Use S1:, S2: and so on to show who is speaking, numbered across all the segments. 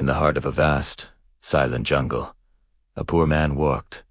S1: In the heart of a vast, silent jungle, a poor man walked,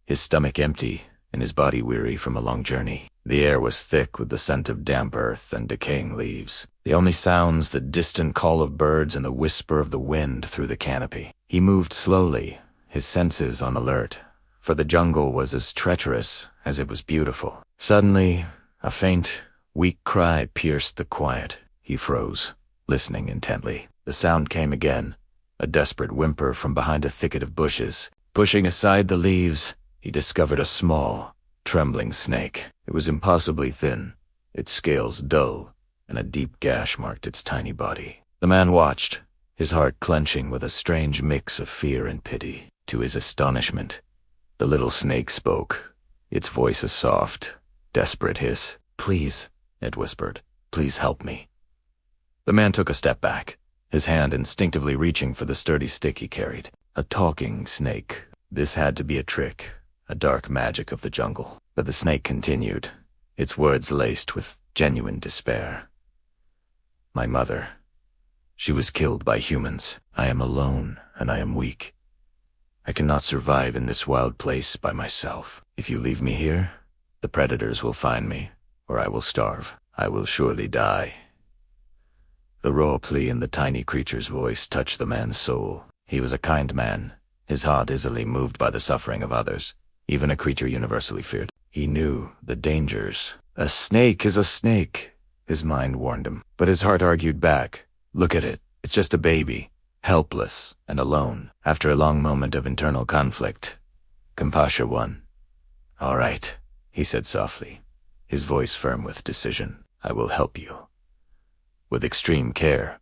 S1: his stomach empty and his body weary from a long journey. The air was thick with the scent of damp earth and decaying leaves. The only sounds the distant call of birds and the whisper of the wind through the canopy. He moved slowly, his senses on alert, for the jungle was as treacherous as it was beautiful. Suddenly, a faint, weak cry pierced the quiet. He froze, listening intently. The sound came again, a desperate whimper from behind a thicket of bushes. Pushing aside the leaves, he discovered a small, trembling snake. It was impossibly thin, its scales dull, and a deep gash marked its tiny body. The man watched, his heart clenching with a strange mix of fear and pity. To his astonishment, the little snake spoke, its voice a soft, desperate hiss. "Please," it whispered, "please help me." The man took a step back, his hand instinctively reaching for the sturdy stick he carried. A talking snake. This had to be a trick, a dark magic of the jungle. But the snake continued, its words laced with genuine despair. "My mother. She was killed by humans. I am alone, and I am weak. I cannot survive in this wild place by myself. If you leave me here, the predators will find me, or I will starve. I will surely die." The raw plea in the tiny creature's voice touched the man's soul. He was a kind man, his heart easily moved by the suffering of others, even a creature universally feared. He knew the dangers. "A snake is a snake," his mind warned him. But his heart argued back. "Look at it. It's just a baby, helpless and alone." After a long moment of internal conflict, compassion won. "All right," he said softly, his voice firm with decision. "I will help you." With extreme care,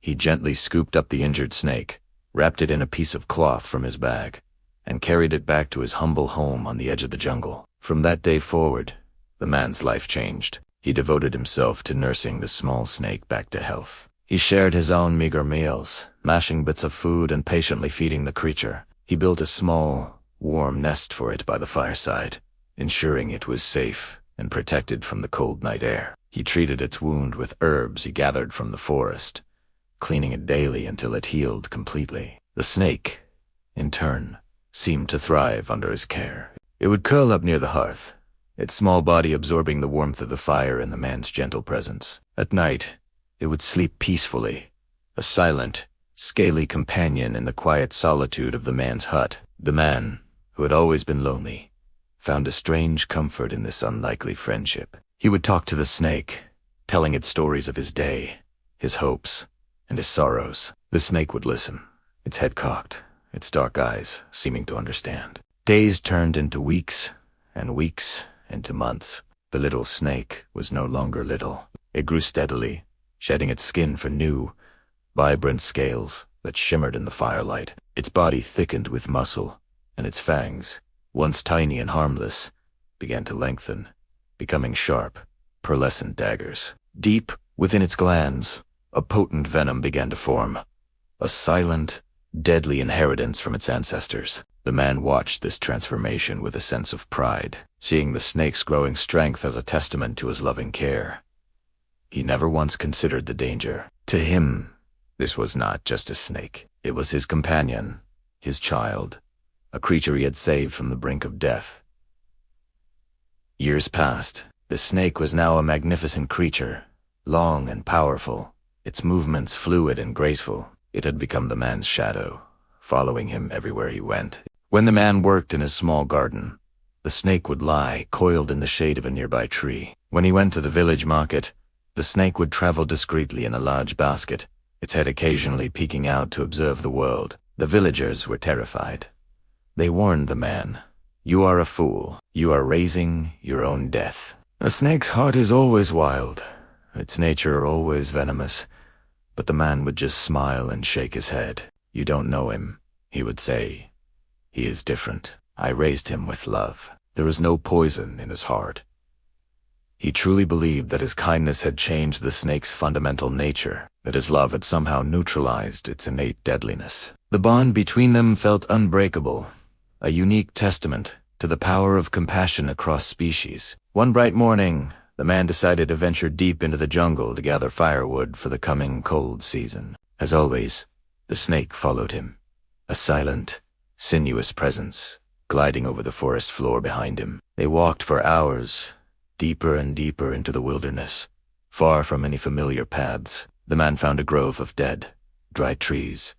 S1: he gently scooped up the injured snake, wrapped it in a piece of cloth from his bag, and carried it back to his humble home on the edge of the jungle. From that day forward, the man's life changed. He devoted himself to nursing the small snake back to health. He shared his own meager meals, mashing bits of food and patiently feeding the creature. He built a small, warm nest for it by the fireside, ensuring it was safe and protected from the cold night air. He treated its wound with herbs he gathered from the forest, cleaning it daily until it healed completely. The snake, in turn, seemed to thrive under his care. It would curl up near the hearth, its small body absorbing the warmth of the fire and the man's gentle presence. At night, it would sleep peacefully, a silent, scaly companion in the quiet solitude of the man's hut. The man, who had always been lonely, found a strange comfort in this unlikely friendship. He would talk to the snake, telling it stories of his day, his hopes, and his sorrows. The snake would listen, its head cocked, its dark eyes seeming to understand. Days turned into weeks, and weeks into months. The little snake was no longer little. It grew steadily, shedding its skin for new, vibrant scales that shimmered in the firelight. Its body thickened with muscle, and its fangs, once tiny and harmless, began to lengthen, becoming sharp, pearlescent daggers. Deep within its glands, a potent venom began to form, a silent, deadly inheritance from its ancestors. The man watched this transformation with a sense of pride, seeing the snake's growing strength as a testament to his loving care. He never once considered the danger. To him, this was not just a snake. It was his companion, his child, a creature he had saved from the brink of death. Years passed. The snake was now a magnificent creature, long and powerful, its movements fluid and graceful. It had become the man's shadow, following him everywhere he went. When the man worked in his small garden, the snake would lie coiled in the shade of a nearby tree. When he went to the village market, the snake would travel discreetly in a large basket, its head occasionally peeking out to observe the world. The villagers were terrified. They warned the man, "You are a fool. You are raising your own death." A snake's heart is always wild, its nature always venomous. But the man would just smile and shake his head. "You don't know him," he would say. "He is different. I raised him with love. There is no poison in his heart." He truly believed that his kindness had changed the snake's fundamental nature, that his love had somehow neutralized its innate deadliness. The bond between them felt unbreakable, a unique testament to the power of compassion across species. One bright morning, the man decided to venture deep into the jungle to gather firewood for the coming cold season. As always, The snake followed him, a silent, sinuous presence, gliding over the forest floor behind him. They walked for hours, deeper and deeper into the wilderness, far from any familiar paths. The man found a grove of dead, dried trees,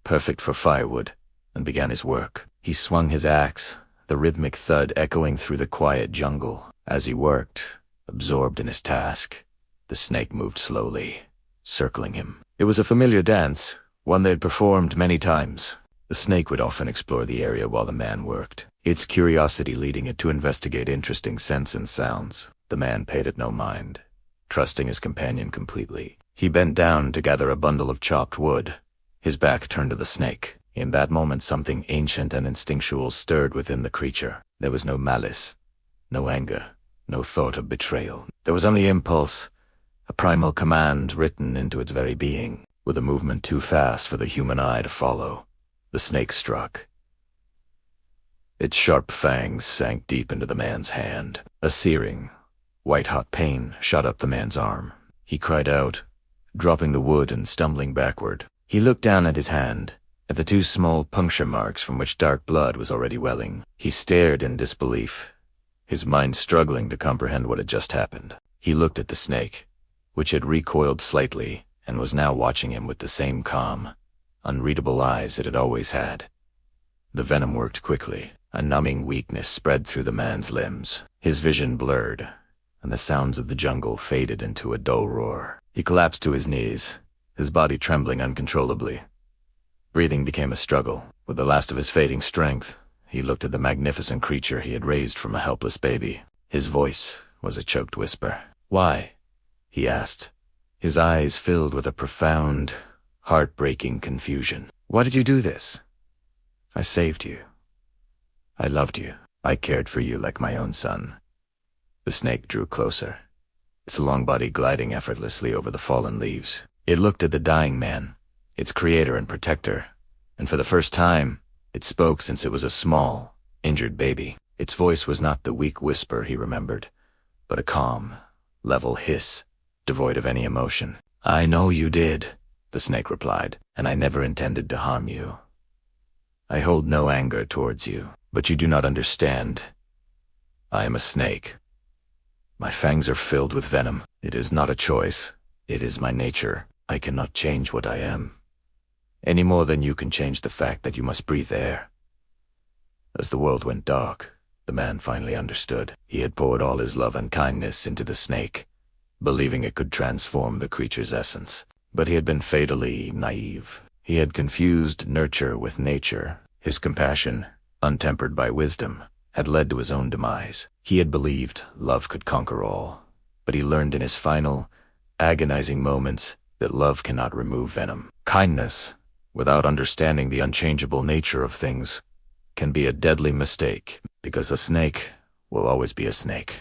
S1: perfect for firewood, and began his work. He swung his axe, the rhythmic thud echoing through the quiet jungle. As he worked, absorbed in his task, the snake moved slowly, circling him. It was a familiar dance, one they had performed many times. The snake would often explore the area while the man worked, its curiosity leading it to investigate interesting scents and sounds. The man paid it no mind, trusting his companion completely. He bent down to gather a bundle of chopped wood, his back turned to the snake. In that moment something ancient and instinctual stirred within the creature. There was no malice, no anger, no thought of betrayal. There was only impulse, a primal command written into its very being. With a movement too fast for the human eye to follow, the snake struck. Its sharp fangs sank deep into the man's hand. A searing, white-hot pain shot up the man's arm. He cried out, dropping the wood and stumbling backward. He looked down at his hand, at the two small puncture marks from which dark blood was already welling. He stared in disbelief, his mind struggling to comprehend what had just happened. He looked at the snake, which had recoiled slightly and was now watching him with the same calm, unreadable eyes it had always had. The venom worked quickly. A numbing weakness spread through the man's limbs. His vision blurred, and the sounds of the jungle faded into a dull roar. He collapsed to his knees, his body trembling uncontrollably. Breathing became a struggle. With the last of his fading strength, he looked at the magnificent creature he had raised from a helpless baby. His voice was a choked whisper. "Why?" he asked, his eyes filled with a profound, heartbreaking confusion. "Why did you do this? I saved you. I loved you. I cared for you like my own son." The snake drew closer, its long body gliding effortlessly over the fallen leaves. It looked at the dying man, its creator and protector, and for the first time, it spoke since it was a small, injured baby. Its voice was not the weak whisper he remembered, but a calm, level hiss, devoid of any emotion. "I know you did," the snake replied, "and I never intended to harm you. I hold no anger towards you, but you do not understand. I am a snake. My fangs are filled with venom. It is not a choice. It is my nature. I cannot change what I am, any more than you can change the fact that you must breathe air." As the world went dark, the man finally understood. He had poured all his love and kindness into the snake, believing it could transform the creature's essence. But he had been fatally naive. He had confused nurture with nature. His compassion, untempered by wisdom, had led to his own demise. He had believed love could conquer all, but he learned in his final, agonizing moments that love cannot remove venom. Kindness, without understanding the unchangeable nature of things, can be a deadly mistake, because a snake will always be a snake.